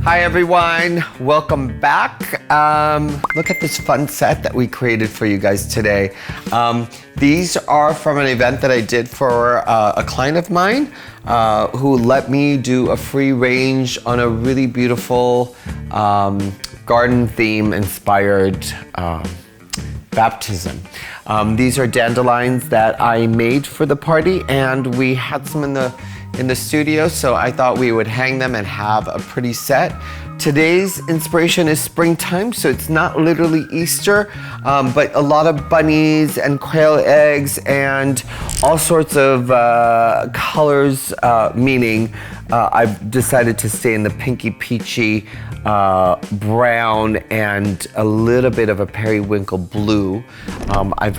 Hi everyone, welcome back. Look at this fun set that we created for you guys today. These are from an event that I did for a client of mine who let me do a free range on a really beautiful garden theme inspired baptism. These are dandelions that I made for the party, and we had some in the studio, so I thought we would hang them and have a pretty set. Today's inspiration is springtime, so it's not literally Easter, but a lot of bunnies and quail eggs and all sorts of colors, meaning I've decided to stay in the pinky peachy brown and a little bit of a periwinkle blue. I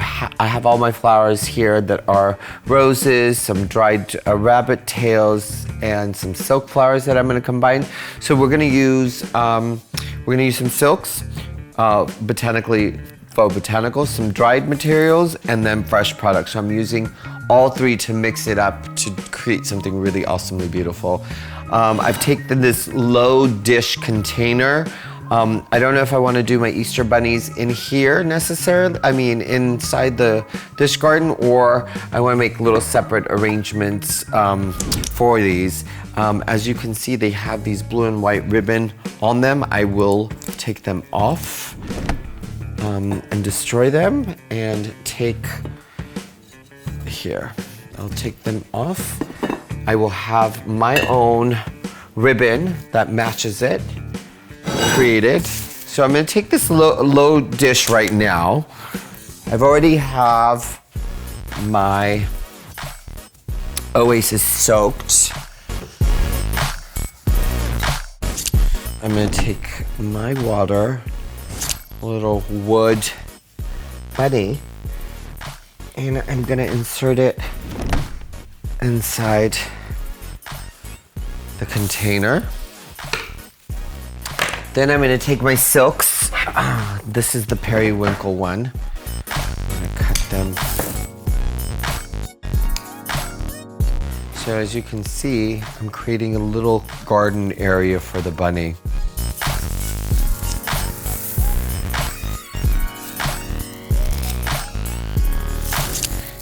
have all my flowers here that are roses, some dried rabbit tails, and some silk flowers that I'm going to combine. So we're going to use some silks, faux botanicals, some dried materials, and then fresh products. So I'm using all three to mix it up to create something really awesomely beautiful. I've taken this low dish container. I don't know if I want to do my Easter bunnies in here necessarily, inside the dish garden, or I want to make little separate arrangements for these. As you can see, they have these blue and white ribbon on them. I will take them off and destroy them and I'll take them off. I will have my own ribbon that matches it created. So I'm going to take this low dish right now. I've already have my Oasis soaked. I'm going to take my water, a little wood bunny, and I'm going to insert it inside the container. Then I'm going to take my silks. This is the periwinkle one. I'm going to cut them. So as you can see, I'm creating a little garden area for the bunny.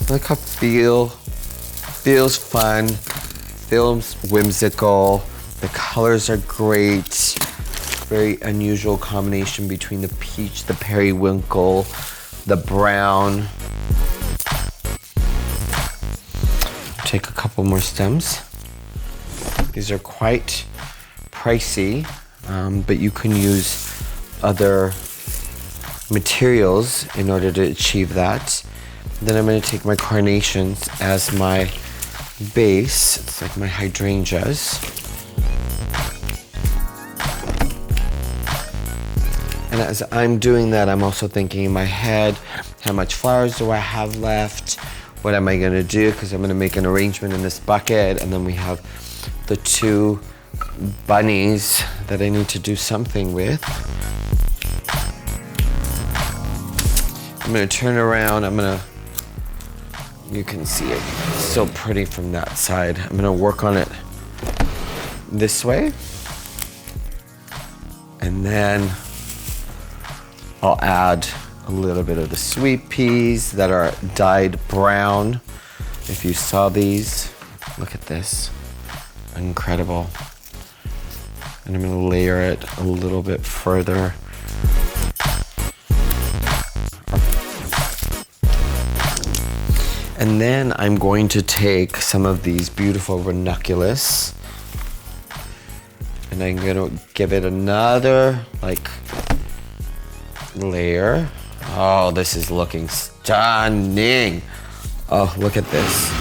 Look how feels fun, feels whimsical. The colors are great. Very unusual combination between the peach, the periwinkle, the brown. Take a couple more stems. These are quite pricey, but you can use other materials in order to achieve that. Then I'm going to take my carnations as my base. It's like my hydrangeas. And as I'm doing that, I'm also thinking in my head, how much flowers do I have left? What am I going to do? Because I'm going to make an arrangement in this bucket. And then we have the two bunnies that I need to do something with. I'm going to turn around. You can see it. It's still pretty from that side. I'm going to work on it this way. And then I'll add a little bit of the sweet peas that are dyed brown. If you saw these, look at this. Incredible. And I'm going to layer it a little bit further. And then I'm going to take some of these beautiful ranunculus and I'm going to give it another layer. Oh, this is looking stunning. Oh, look at this.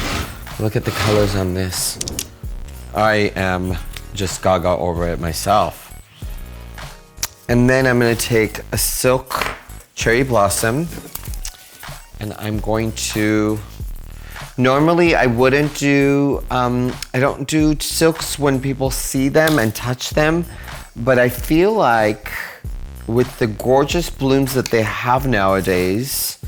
Look at the colors on this. I am just gaga over it myself. And then I'm going to take a silk cherry blossom and I'm going to, normally I wouldn't do, I don't do silks when people see them and touch them, but I feel like with the gorgeous blooms that they have nowadays,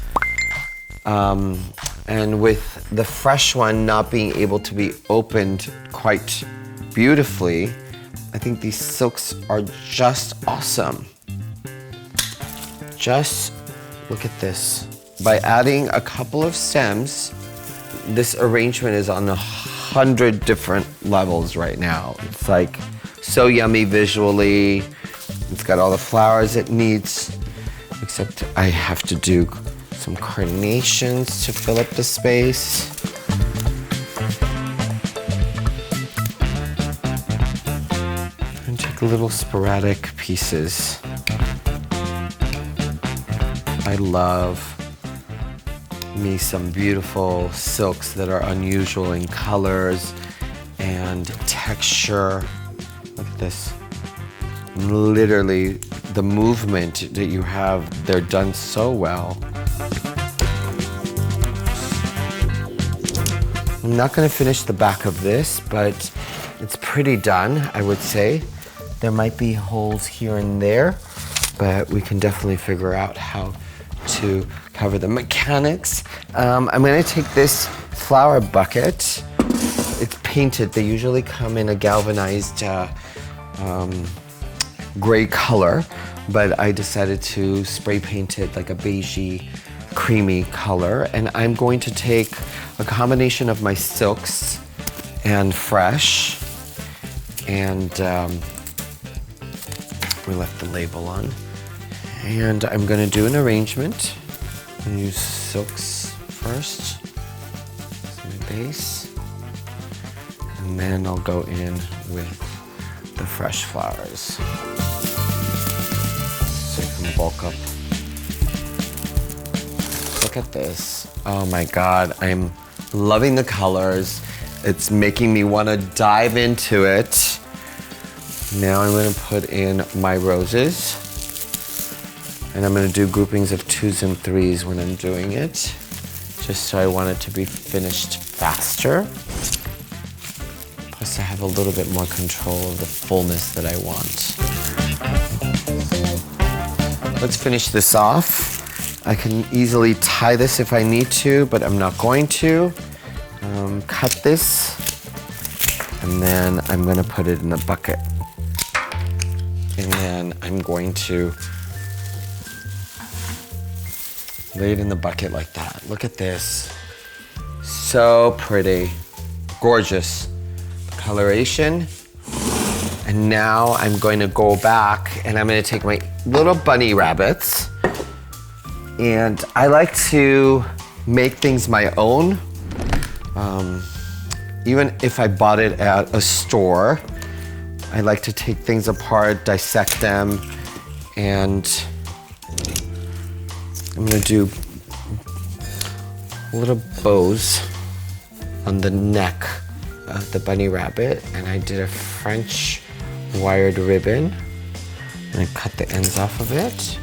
and with the fresh one not being able to be opened quite beautifully, I think these silks are just awesome. Just look at this. By adding a couple of stems, this arrangement is on 100 different levels right now. It's like so yummy visually. It's got all the flowers it needs, except I have to do some carnations to fill up the space. And take little sporadic pieces. I love me some beautiful silks that are unusual in colors and texture. Look at this. Literally, the movement that you have, they're done so well. I'm not going to finish the back of this, but it's pretty done, I would say. There might be holes here and there, but we can definitely figure out how to cover the mechanics. I'm going to take this flower bucket. It's painted. They usually come in a galvanized gray color, but I decided to spray paint it like a beigey, creamy color. And I'm going to take a combination of my silks and fresh, and we left the label on. And I'm going to do an arrangement. I'm going to use silks first as my base, and then I'll go in with the fresh flowers. So you can bulk up. Look at this. Oh my God, I'm loving the colors. It's making me want to dive into it. Now I'm going to put in my roses. And I'm going to do groupings of 2s and 3s when I'm doing it, just so I want it to be finished faster. Plus I have a little bit more control of the fullness that I want. Let's finish this off. I can easily tie this if I need to, but I'm not going to. Cut this, and then I'm going to put it in the bucket. And then I'm going to lay it in the bucket like that. Look at this. So pretty. Gorgeous. Coloration. And now I'm going to go back and I'm going to take my little bunny rabbits. And I like to make things my own. Even if I bought it at a store, I like to take things apart, dissect them, and I'm gonna do little bows on the neck of the bunny rabbit, and I did a French wired ribbon, and I cut the ends off of it.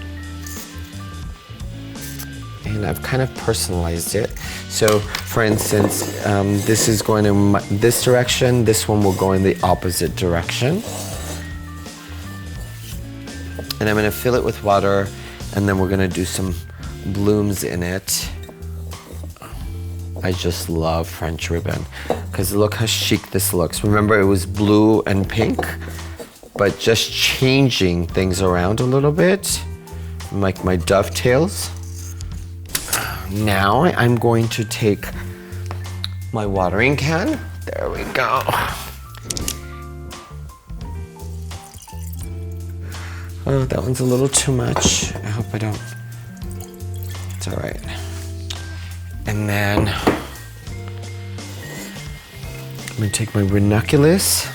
And I've kind of personalized it. So for instance, this is going in this direction, this one will go in the opposite direction. And I'm gonna fill it with water, and then we're gonna do some blooms in it. I just love French ribbon, because look how chic this looks. Remember, it was blue and pink, but just changing things around a little bit, like my dovetails. Now I'm going to take my watering can. There we go. Oh, that one's a little too much. I hope I don't. It's all right. And then I'm gonna take my ranunculus.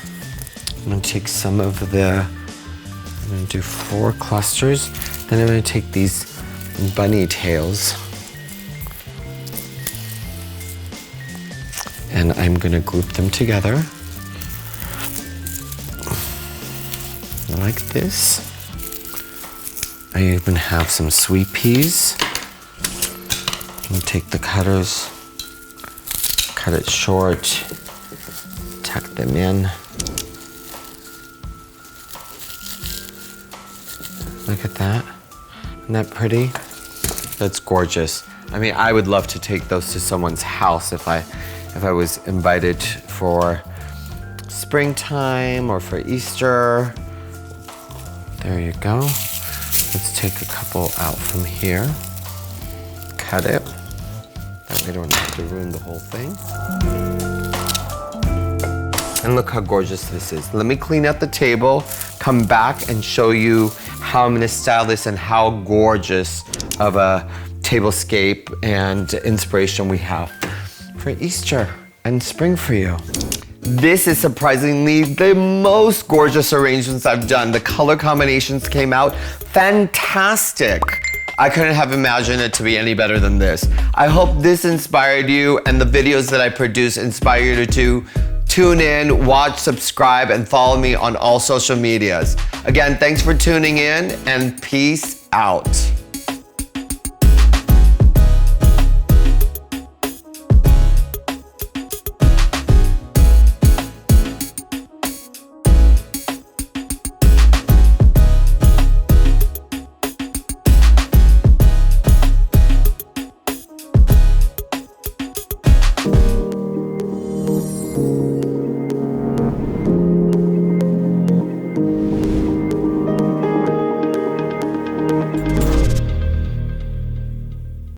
I'm gonna take some of the, I'm gonna do 4 clusters. Then I'm gonna take these bunny tails, and I'm gonna group them together like this. I even have some sweet peas. I'm gonna take the cutters, cut it short, tuck them in. Look at that. Isn't that pretty? That's gorgeous. I mean, I would love to take those to someone's house if I was invited for springtime or for Easter. There you go. Let's take a couple out from here. Cut it. That way we don't have to ruin the whole thing. And look how gorgeous this is. Let me clean up the table, come back and show you how I'm gonna style this and how gorgeous of a tablescape and inspiration we have for Easter and spring for you. This is surprisingly the most gorgeous arrangements I've done. The color combinations came out fantastic. I couldn't have imagined it to be any better than this. I hope this inspired you and the videos that I produce inspire you to tune in, watch, subscribe, and follow me on all social medias. Again, thanks for tuning in and peace out.